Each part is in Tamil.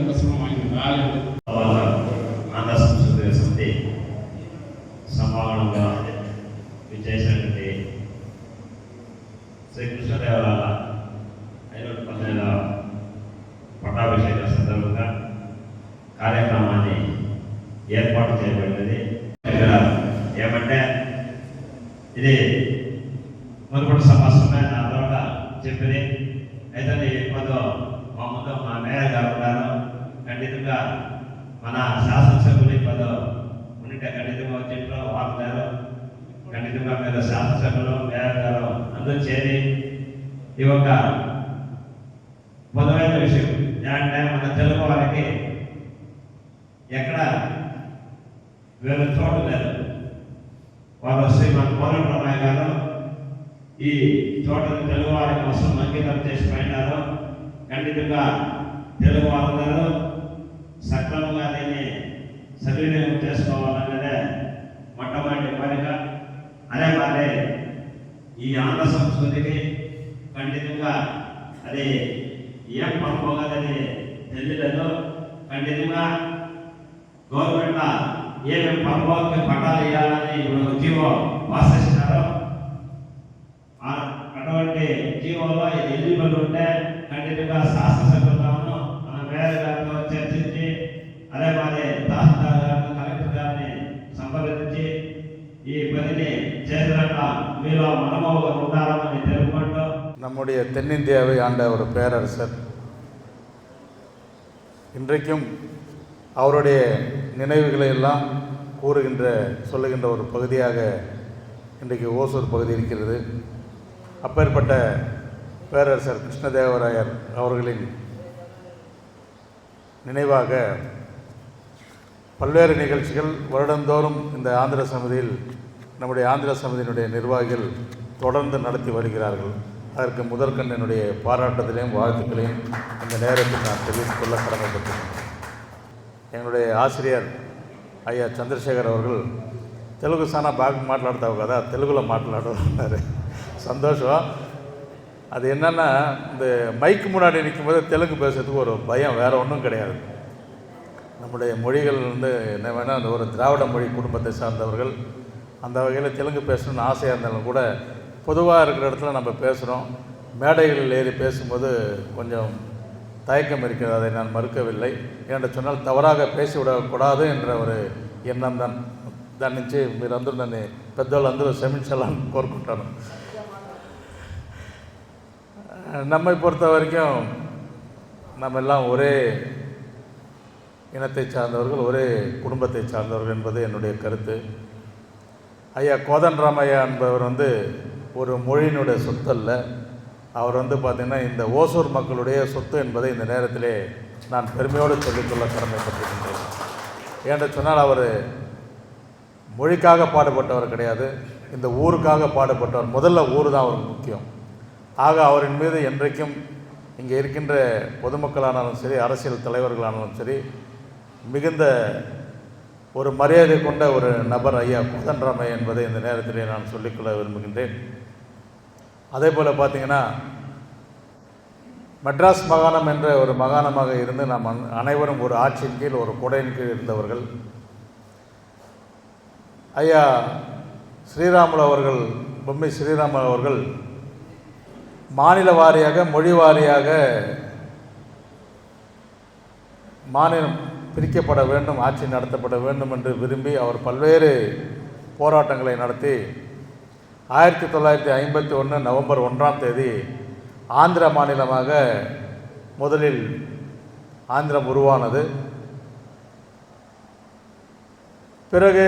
అవకాశం ఆంధ్ర సంస్కృతి సమితి సమాగమంగా విచ్చేసినటువంటి శ్రీకృష్ణదేవరాయల 512వ పట్టాభిషేక సందర్భంగా కార్యక్రమాన్ని ఏర్పాటు చేయబడినది. ఇక్కడ ఏమంటే ఇది మునుపటి సమస్యమే నా ద్వారా చెప్పింది అయితే ఇప్పుడు మా ముందు మా మేయర్ గారు ఉన్నారు. ఖండితంగా మన శాసనసభ్యులు ఇప్పుడు ఉంటే ఖండితంగా వచ్చేట్లో వాడుతారు. ఖండితంగా మీరు శాసనసభ్యులు మేయర్ గారు అందరూ చేరి ఈ ఒక పొదవైన విషయం అంటే మన తెలుగు వారికి ఎక్కడ వేరే చోటు లేదు. వారు శ్రీమన్ కోదండరామయ్య గారు ఈ చోటను తెలుగు వారి కోసం అంకితం చేసి పోయినారు. ఖండితంగా తెలుగు వారందరూ సక్రమంగా దీన్ని సద్వినియోగం చేసుకోవాలన్నదే మొట్టమొదటి కోరిక. అదే మరి ఈ ఆంధ్ర సంస్కృతికి ఖండితంగా అది ఏం పడిపోగలని తెలియలేదు. ఖండితంగా గవర్నమెంట్ ఏమేమి పడిపోకి పట్టాలు ఇవ్వాలని ఇప్పుడు జీవో వాసిస్తున్నారు. అటువంటి జీవోలో ఇది ఎలిజిబుల్ ఉంటే ఖండితంగా శాసనసభ్యులను మన మేయర్ గారితో చర్చించి అదే మరి తహసీల్దార్ గారిని కలెక్టర్ గారిని సంప్రదించి ఈ పనిని చేసినట్ల మీలో మనమోగా ఉండాలని తెలుపుకుంటూ நம்முடைய தென்னிந்தியாவை ஆண்ட ஒரு பேரரசர் இன்றைக்கும் அவருடைய நினைவுகளை எல்லாம் சொல்லுகின்ற ஒரு பகுதியாக இன்றைக்கு ஓசூர் பகுதி இருக்கிறது. அப்பேற்பட்ட பேரரசர் கிருஷ்ணதேவராயர் அவர்களின் நினைவாக பல்வேறு நிகழ்ச்சிகள் வருடந்தோறும் இந்த ஆந்திர சமிதியில் நம்முடைய ஆந்திர சமிதியினுடைய நிர்வாகிகள் தொடர்ந்து நடத்தி வருகிறார்கள். அதற்கு முதற்கண் என்னுடைய பாராட்டுதலையும் வாழ்த்துக்களையும் இந்த நேரத்தில் நான் தெரிவித்துக் கொள்ள கடமைப்பட்டேன். என்னுடைய ఆశ్రయర్ అయ్యా చంద్రశేఖర్ అవர்கள் తెలుగు చాలా బాగా మాట్లాడతావు కదా, తెలుగులో మాట్లాడారు. சந்தோஷம். அது என்னென்னா இந்த மைக்கு முன்னாடி நிற்கும்போது தெலுங்கு பேசுறதுக்கு ஒரு பயம், வேறு ஒன்றும் கிடையாது. நம்முடைய மொழிகள் என்ன வேணால் அந்த ஒரு திராவிட மொழி குடும்பத்தை சார்ந்தவர்கள் அந்த வகையில் தெலுங்கு பேசணும்னு ஆசையாக இருந்தாலும் கூட பொதுவாக இருக்கிற இடத்துல நம்ம பேசுகிறோம். மேடைகளில் ஏறி பேசும்போது கொஞ்சம் தயக்கம் இருக்கிறது. அதை நான் மறுக்கவில்லை. என்று சொன்னால் தவறாக பேசிவிடக்கூடாது என்ற ஒரு ఎన్నం దాని నుంచి మీరందరూ నన్ను పెద్దవాళ్ళందరూ క్షమించాలని కోరుకుంటాను. நம்மை பொறுத்த வரைக்கும் நம்ம எல்லாம் ஒரே இனத்தை சார்ந்தவர்கள், ஒரே குடும்பத்தை சார்ந்தவர்கள் என்பது என்னுடைய கருத்து. ஐயா கோதண்டராமையா என்பவர் ஒரு மொழியினுடைய சொத்து அல்ல. அவர் பார்த்திங்கன்னா இந்த ஓசூர் மக்களுடைய சொத்து என்பதை இந்த நேரத்திலே நான் பெருமையோடு சொல்லிக்கொள்ள கடமைப்பட்டிருக்கின்றேன். ஏன்னு சொன்னால் அவர் மொழிக்காக பாடுபட்டவர் கிடையாது, இந்த ஊருக்காக பாடுபட்டவர். முதல்ல ஊர் தான் அவருக்கு முக்கியம். ஆக அவரின் மீது என்றைக்கும் இங்கே இருக்கின்ற பொதுமக்களானாலும் சரி, அரசியல் தலைவர்களானாலும் சரி, மிகுந்த ஒரு மரியாதை கொண்ட ஒரு நபர் ஐயா கோதண்டராமையா என்பதை இந்த நேரத்திலே நான் சொல்லிக்கொள்ள விரும்புகின்றேன். அதே போல் பார்த்திங்கன்னா மெட்ராஸ் மாகாணம் என்ற ஒரு மாகாணமாக இருந்து நாம் அனைவரும் ஒரு ஆட்சியின் கீழ், ஒரு கொடையின் கீழ் இருந்தவர்கள். ஐயா ஸ்ரீராமுலு அவர்கள், பொம்மை ஸ்ரீராமுலு அவர்கள் மாநில வாரியாக, மொழி வாரியாக மாநிலம் பிரிக்கப்பட வேண்டும், ஆட்சி நடத்தப்பட வேண்டும் என்று விரும்பி அவர் பல்வேறு போராட்டங்களை நடத்தி 1951 நவம்பர் 1ஆம் தேதி ஆந்திர மாநிலமாக முதலில் ஆந்திரம் உருவானது. பிறகு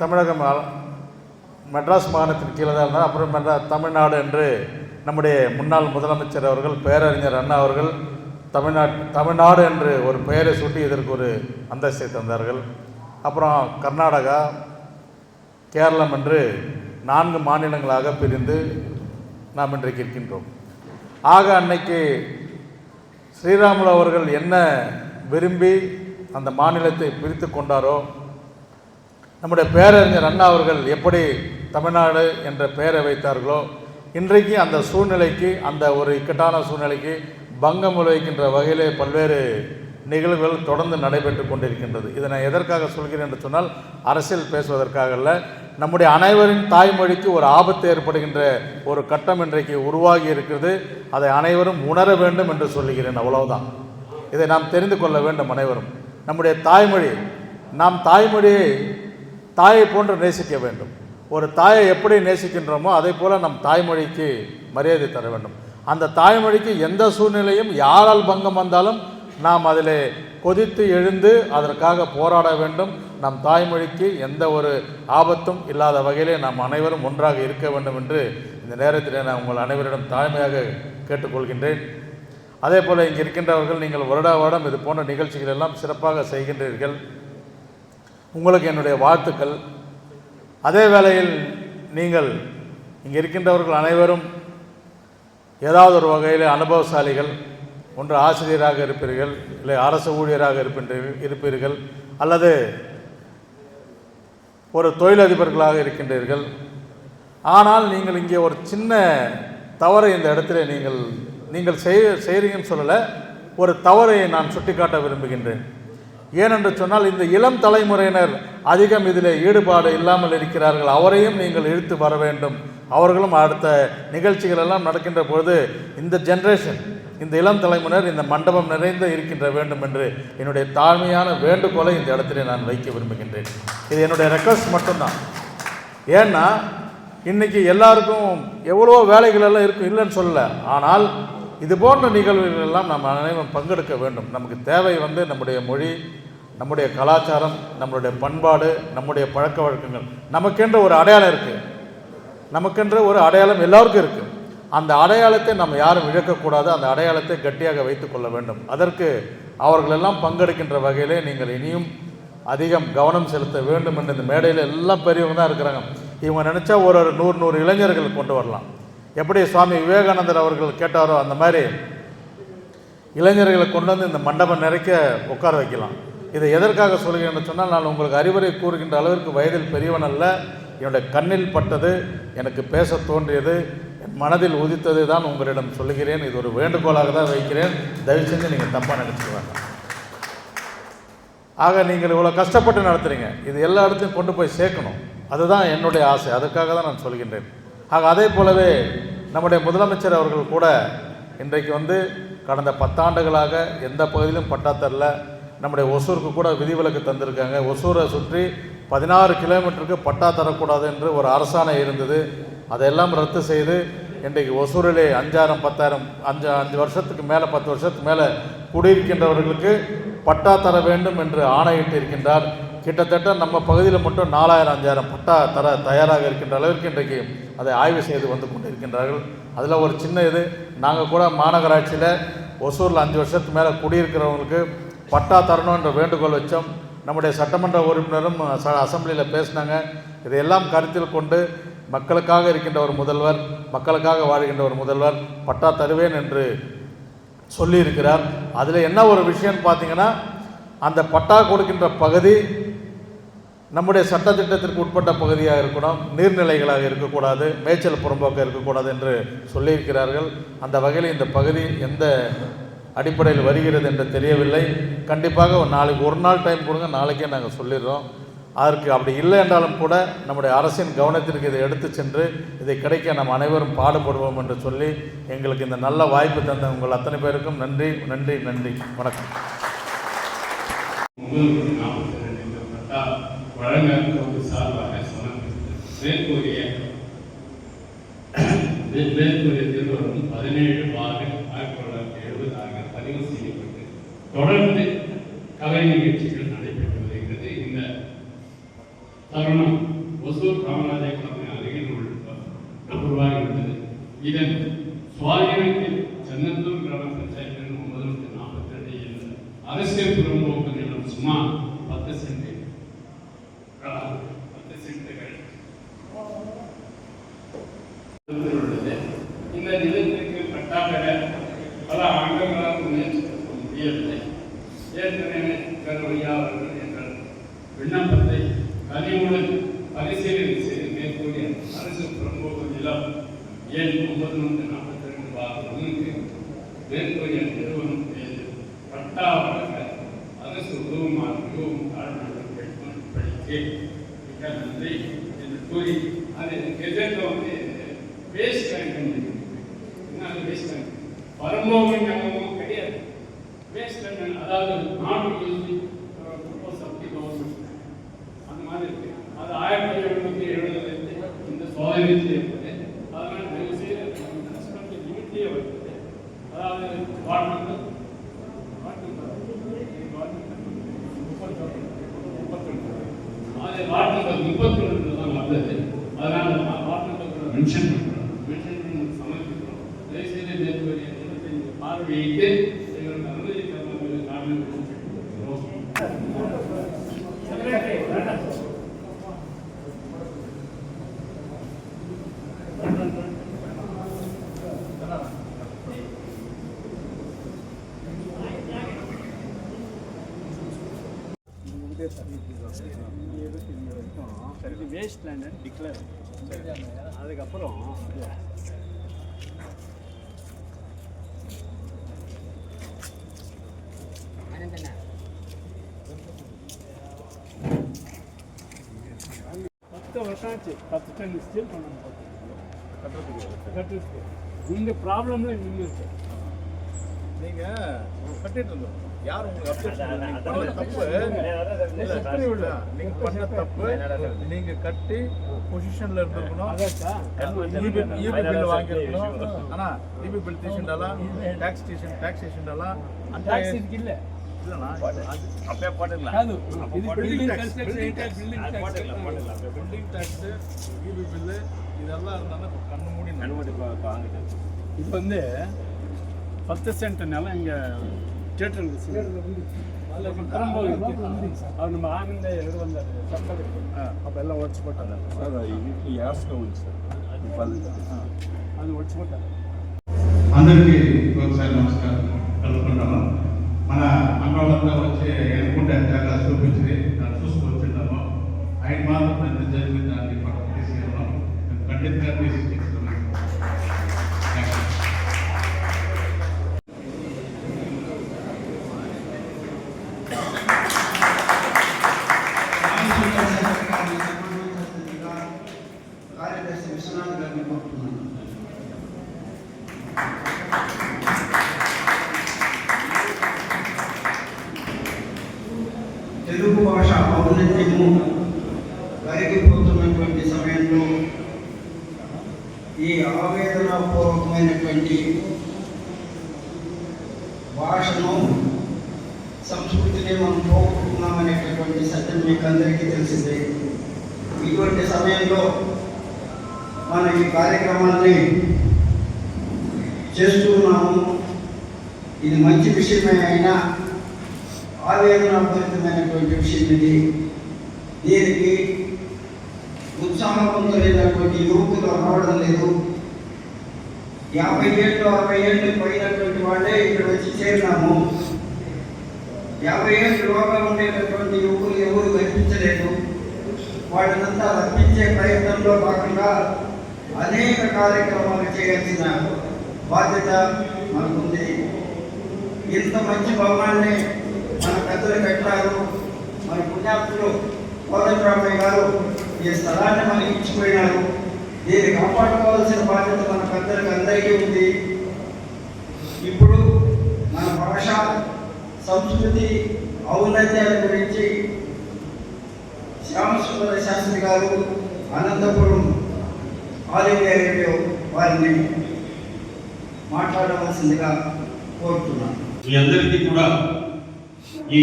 தமிழகம் மெட்ராஸ் மாகாணத்தின் கீழே தான் இருந்தால், அப்புறம் தமிழ்நாடு என்று நம்முடைய முன்னாள் முதலமைச்சர் அவர்கள், பேரறிஞர் அண்ணா அவர்கள் தமிழ்நாடு என்று ஒரு பெயரை சூட்டி இதற்கு ஒரு அந்தஸ்தை தந்தார்கள். அப்புறம் கர்நாடகா, கேரளம் என்று 4 மாநிலங்களாக பிரிந்து நாம் இன்றைக்கு இருக்கின்றோம். ஆக அன்னைக்கு ஸ்ரீராமுலு அவர்கள் என்ன விரும்பி அந்த மாநிலத்தை பிரித்து கொண்டாரோ, நம்முடைய பேரறிஞர் அண்ணா அவர்கள் எப்படி தமிழ்நாடு என்ற பெயரை வைத்தார்களோ, இன்றைக்கு அந்த சூழ்நிலைக்கு, அந்த ஒரு இக்கட்டான சூழ்நிலைக்கு பங்கம் விளைவிக்கின்ற வகையிலே பல்வேறு நிகழ்வுகள் தொடர்ந்து நடைபெற்று கொண்டிருக்கின்றது. இதை நான் எதற்காக சொல்கிறேன் என்று சொன்னால், அரசியல் பேசுவதற்காக அல்ல, நம்முடைய அனைவரின் தாய்மொழிக்கு ஒரு ஆபத்து ஏற்படுகின்ற ஒரு கட்டம் இன்றைக்கு உருவாகி இருக்கிறது. அதை அனைவரும் உணர வேண்டும் என்று சொல்லுகிறேன். அவ்வளவுதான். இதை நாம் தெரிந்து கொள்ள வேண்டும் அனைவரும். நம்முடைய தாய்மொழி, நாம் தாய்மொழியை தாயை போன்று நேசிக்க வேண்டும். ஒரு தாயை எப்படி நேசிக்கின்றோமோ அதே போல் நம் தாய்மொழிக்கு மரியாதை தர வேண்டும். அந்த தாய்மொழிக்கு எந்த சூழ்நிலையும் யாரால் பங்கம் வந்தாலும் நாம் அதில் கொதித்து எழுந்து அதற்காக போராட வேண்டும். நம் தாய்மொழிக்கு எந்த ஒரு ஆபத்தும் இல்லாத வகையிலே நாம் அனைவரும் ஒன்றாக இருக்க வேண்டும் என்று இந்த நேரத்தில் நான் உங்கள் அனைவரிடம் தாழ்மையாக கேட்டுக்கொள்கின்றேன். அதே போல் இங்கே இருக்கின்றவர்கள், நீங்கள் வருடா வருடம் இது போன்ற நிகழ்ச்சிகள் எல்லாம் சிறப்பாக செய்கின்றீர்கள். உங்களுக்கு என்னுடைய வாழ்த்துக்கள். அதே வேளையில் நீங்கள் இங்கே இருக்கின்றவர்கள் அனைவரும் ஏதாவது ஒரு வகையில் அனுபவசாலிகள். ஒன்று ஆசிரியராக இருப்பீர்கள், இல்லை அரசு ஊழியராக இருப்பீர்கள், அல்லது ஒரு தொழிலதிபர்களாக இருக்கின்றீர்கள். ஆனால் நீங்கள் இங்கே ஒரு சின்ன தவறை இந்த இடத்துல நீங்கள் செய்கிறீங்கன்னு சொல்லலை, ஒரு தவறை நான் சுட்டிக்காட்ட விரும்புகின்றேன். ஏனென்று சொன்னால், இந்த இளம் தலைமுறையினர் அதிகம் இதில் ஈடுபாடு இல்லாமல் இருக்கிறார்கள். அவரையும் நீங்கள் இழுத்து வர வேண்டும். அவர்களும் அடுத்த நிகழ்ச்சிகள் எல்லாம் நடக்கின்ற பொழுது இந்த ஜென்ரேஷன், இந்த இளம் தலைமுறையினர் இந்த மண்டபம் நிறைந்து இருக்கின்ற வேண்டும் என்று என்னுடைய தாழ்மையான வேண்டுகோளை இந்த இடத்துல நான் வைக்க விரும்புகின்றேன். இது என்னுடைய ரெக்வஸ்ட் மட்டும்தான். ஏன்னா இன்றைக்கி எல்லாருக்கும் எவ்வளோ வேலைகள் எல்லாம் இருக்கும், இல்லைன்னு சொல்லலை. ஆனால் இது போன்ற நிகழ்வுகள் எல்லாம் நம்ம அனைவரும் பங்கெடுக்க வேண்டும். நமக்கு தேவை நம்முடைய மொழி, நம்முடைய கலாச்சாரம், நம்மளுடைய பண்பாடு, நம்முடைய பழக்க வழக்கங்கள். நமக்கென்ற ஒரு அடையாளம் இருக்குது, நமக்கென்ற ஒரு அடையாளம் எல்லாருக்கும் இருக்குது. அந்த அடையாளத்தை நம்ம யாரும் இழக்கக்கூடாது. அந்த அடையாளத்தை கட்டியாக வைத்து கொள்ள வேண்டும். அதற்கு அவர்களெல்லாம் பங்கெடுக்கின்ற வகையிலே நீங்கள் இனியும் அதிகம் கவனம் செலுத்த வேண்டும் என்று இந்த மேடையில் எல்லாம் பெரியவங்க தான் இருக்கிறாங்க. இவங்க நினச்சா ஒரு 100 இளைஞர்கள் கொண்டு வரலாம். எப்படி சுவாமி விவேகானந்தர் அவர்கள் கேட்டாரோ அந்த மாதிரி இளைஞர்களை கொண்டு வந்து இந்த மண்டபம் நிறைக்க உட்கார வைக்கலாம். இதை எதற்காக சொல்கிறேன் என்று சொன்னால், நான் உங்களுக்கு அறிவுரை கூறுகின்ற அளவிற்கு வயதில் பெரியவன் அல்ல. என்னுடைய கண்ணில் பட்டது, எனக்கு பேச தோன்றியது, என் மனதில் உதித்தது தான் உங்களிடம் சொல்லுகிறேன். இது ஒரு வேண்டுகோளாக தான் வைக்கிறேன். தயவு செஞ்சு நீங்கள் தப்பாக நினச்சிக்க வேண்டாம். ஆக நீங்கள் இவ்வளோ கஷ்டப்பட்டு நடத்துகிறீங்க, இது எல்லா இடத்தையும் கொண்டு போய் சேர்க்கணும். அதுதான் என்னுடைய ஆசை. அதுக்காக தான் நான் சொல்கின்றேன். ஆக அதே போலவே நம்முடைய முதலமைச்சர் அவர்கள் கூட இன்றைக்கு கடந்த 10 ஆண்டுகளாக எந்த பகுதியிலும் பட்டா தரல. நம்முடைய ஒசூருக்கு கூட விதிவிலக்கு தந்திருக்காங்க. ஒசூரை சுற்றி 16 கிலோமீட்டருக்கு பட்டா தரக்கூடாது என்று ஒரு அரசாணை இருந்தது. அதையெல்லாம் ரத்து செய்து இன்றைக்கு ஒசூரிலே 5,000 10,000 5 வருஷத்துக்கு மேலே 10 வருஷத்துக்கு மேலே குடியிருக்கின்றவர்களுக்கு பட்டா தர வேண்டும் என்று ஆணையிட்டு இருக்கின்றார். கிட்டத்தட்ட நம்ம பகுதியில் மட்டும் 4,000 5,000 பட்டா தர தயாராக இருக்கின்ற அளவிற்கு இன்றைக்கு அதை ஆய்வு செய்து வந்து கொண்டு இருக்கின்றார்கள். அதில் ஒரு சின்ன இது, நாங்கள் கூட மாநகராட்சியில் ஒசூரில் 5 வருஷத்துக்கு மேலே குடியிருக்கிறவங்களுக்கு பட்டா தரணும் என்ற வேண்டுகோள் வச்சோம். நம்முடைய சட்டமன்ற உறுப்பினரும் அசம்பிளியில் பேசினாங்க. இதையெல்லாம் கருத்தில் கொண்டு மக்களுக்காக இருக்கின்ற ஒரு முதல்வர், மக்களுக்காக வாழ்கின்ற ஒரு முதல்வர் பட்டா தருவேன் என்று சொல்லியிருக்கிறார். அதில் என்ன ஒரு விஷயம்னு பார்த்தீங்கன்னா, அந்த பட்டா கொடுக்கின்ற பகுதி நம்முடைய சட்டத்திட்டத்திற்கு உட்பட்ட பகுதியாக இருக்கணும், நீர்நிலைகளாக இருக்கக்கூடாது, மேய்ச்சல் புறம்போக்காக இருக்கக்கூடாது என்று சொல்லியிருக்கிறார்கள். அந்த வகையில் இந்த பகுதி எந்த அடிப்படையில் வருகிறது என்று தெரியவில்லை. கண்டிப்பாக நாளைக்கு ஒரு நாள் டைம் கொடுங்க, நாளைக்கே நாங்கள் சொல்லிடுறோம். அதற்கு அப்படி இல்லை என்றாலும் கூட நம்முடைய அரசின் கவனத்திற்கு இதை எடுத்து சென்று இதை கிடைக்க நாம் அனைவரும் பாடுபடுவோம் என்று சொல்லி எங்களுக்கு இந்த நல்ல வாய்ப்பு தந்த உங்கள் அத்தனை பேருக்கும் நன்றி நன்றி நன்றி. வணக்கம். திருவரும் 17/6/1970 பதிவு செய்யப்பட்டு தொடர்ந்து கலை நிகழ்ச்சிகள் நடைபெற்று வருகிறது. இந்த தருணம் ஒசூர் காமராஜர் கிழமை அருகில் உருவாகியுள்ளது. இதன் சுவாதீனத்தில் சென்னத்தூர் கிராம பஞ்சாயத்தின் 942 அரசியல் புறம்போக்கு நிலம் சுமார் 10 சென்ட்டுகள் உள்ளது. இந்த நிலத்திற்கு பட்டா பெற பல ஆண்டுகளாக முயற்சிக்க முடியவில்லை. ஏற்கனவே கருவையா அவர்கள் எங்கள் விண்ணப்பத்தை கனிவுடன் பரிசீலனை செய்து மேற்கூறிய அரசு புறம்போக்கு நிலம் எண் 942/1 மேற்கூறிய நிறுவனம் பட்டா வழங்க மனசு உதவும் காரணம் பெற்றுக்கொண்டு படித்து மிக நன்றி என்று கூறி அது எதிர்க்க வந்து வேஸ்ட் பேங்க் அது வேஸ்ட் பேங்க் பரம்போகம் ஞாபகமும் கிடையாது. வேஸ்ட் பேங்க் அதாவது நாட் யூஸ்டிங் பர்பஸ் ஆஃப் தி கவர்மெண்ட் அந்த மாதிரி இருக்கு. அது 1770 இந்த சோதனையில் இருப்பது. அதனால் தயவு செய்து லிமிட்லேயே வருது. அதாவது வார்டு நம்பர் 31 தான் வந்தது. அதனால் வார்டு நம்பர் மென்ஷன் பண்ணுறோம். மென்ஷன் பண்ணி சமர்ப்பிக்கிறோம். தயவுசெய்து நேற்று பார்வையிட்டு எங்களுக்கு அனுமதி தரமாக காரணம் வேஸ்ட் லேண்ட் டிக்ளேர் அதுக்கப்புறம் வருஷம் ஆச்சு 10 டன் ஸ்டீல் பண்ணணும் கட்டுறதுக்கு. இந்த ப்ராப்ளம்ல இன்னும் இருக்கு. நீங்க கட்டிட்டு இருந்தோம் யார் உங்களுக்கு தப்பு நீங்க பண்ண தப்பு. நீங்க கட்டி பொசிஷன்ல இருந்திருக்கணும். இபி பில் வாங்கிருக்கணும். ஆனா இபி பில் తీసిండాలా టాక్సేషన్ அந்த టాక్స్ இல்ல இல்லனா அப்பே போடலாம். కాదు ఇది building construction building tax EB bill இதெல்லாம் இருந்தா கண்ணு மூடி வாங்குது. இது வந்து 10 சென்ட் நிலம் இங்கே தியேட்டர் அவர் நம்ம ஆனந்த எதிர் வந்தார் சம்பளம் அப்போ எல்லாம் ஒடிச்சு போட்டாங்க. అది ఒడిచిపోతారు. అందరికీ ఒకసారి నమస్కారం కలుపుకుంటాము. మన అన్నోళ్ళంతా వచ్చి ఎన్నుకుంటే జాగా చూపించి చూసుకొచ్చింటాము. ఆయన మాత్రం ఎంత జరిగింది దాన్ని పక్కన తీసుకెళ్ళాం. ఖండితంగా తీసుకెళ్ళాం. కార్యదర్శి విశ్వనాథ్ గారిని కోరుతున్నాను. తెలుగు భాష ఔన్నత్యము కరిగిపోతున్నటువంటి సమయంలో ఈ ఆవేదనాపూర్వకమైనటువంటి భాషను సంస్కృతిని మనం పోగొట్టుకున్నామనేటటువంటి సత్యం మీకు అందరికీ తెలిసిందే. ఇటువంటి సమయంలో మన ఈ కార్యక్రమాన్ని చేస్తున్నాము. ఇది మంచి విషయమే అయినా ఆవేదనాపూరితమైనటువంటి విషయం ఇది. దీనికి ఉత్సాహవంతులైనటువంటి యువకులు రావడం లేదు. 50 ఏళ్ళు 60 ఏళ్ళు పోయినటువంటి వాళ్ళే ఇక్కడ వచ్చి చేరినాము. 50 ఏళ్ళు లోగా ఉండేటటువంటి యువకులు ఎవరు కనిపించలేదు. వాళ్ళనంతా రప్పించే ప్రయత్నంలో భాగంగా అనేక కార్యక్రమాలు చేయాల్సిన బాధ్యత మనకుంది. ఇంత మంచి భవనాన్ని మన పెద్దలు కట్టారు. మన పుణ్యాత్ములు కోదండరామయ్య గారు ఈ స్థలాన్ని మనకి ఇచ్చిపోయినారు. దీన్ని కాపాడుకోవాల్సిన బాధ్యత మన పెద్దలకు అందరికీ ఉంది. ఇప్పుడు మన భాష సంస్కృతి ఔన్నత్యాల గురించి శ్యామసుందర శాస్త్రి గారు అనంతపురం ఆల్ ఇండియా రేడియో వారిని మాట్లాడవలసిందిగా కోరుతున్నాను. మీ అందరికీ కూడా ఈ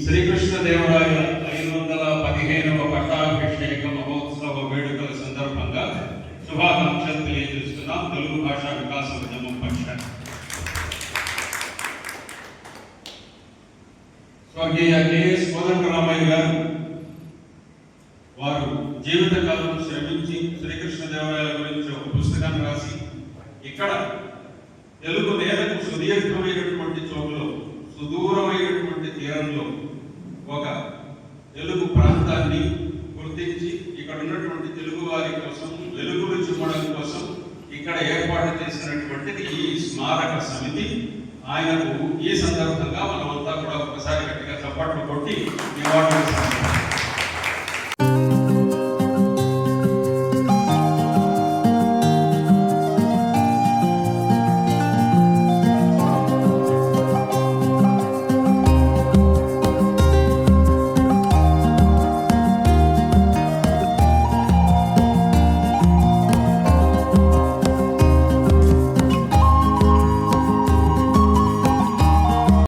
శ్రీకృష్ణదేవరాయ 515వ పట్టాభిషేక మహోత్సవ వేడుకల సందర్భంగా శుభాకాంక్షలు తెలియజేస్తున్నాం. తెలుగు భాషా వికాస ఉద్యమం పక్షాన స్వర్గీయ కెఎస్ కోదండరామయ్య గారు వారు జీవితకాలం శ్రమించి శ్రీకృష్ణదేవరాయల గురించి ఒక పుస్తకాన్ని రాసి ఇక్కడ తెలుగు నేలకు సుదీర్ఘమైనటువంటి చోటులో సుదూరమైనటువంటి తీరంలో ఒక తెలుగు ప్రాంతాన్ని గుర్తించి ఇక్కడ ఉన్నటువంటి తెలుగు వారి కోసం వెలుగులు చూపడం కోసం ఇక్కడ ఏర్పాటు చేసినటువంటిది ఈ స్మారక సమితి. ఆయనకు ఈ సందర్భంగా మనమంతా కూడా ఒకసారి గట్టిగా చప్పట్లు కొట్టి మీ వాటిని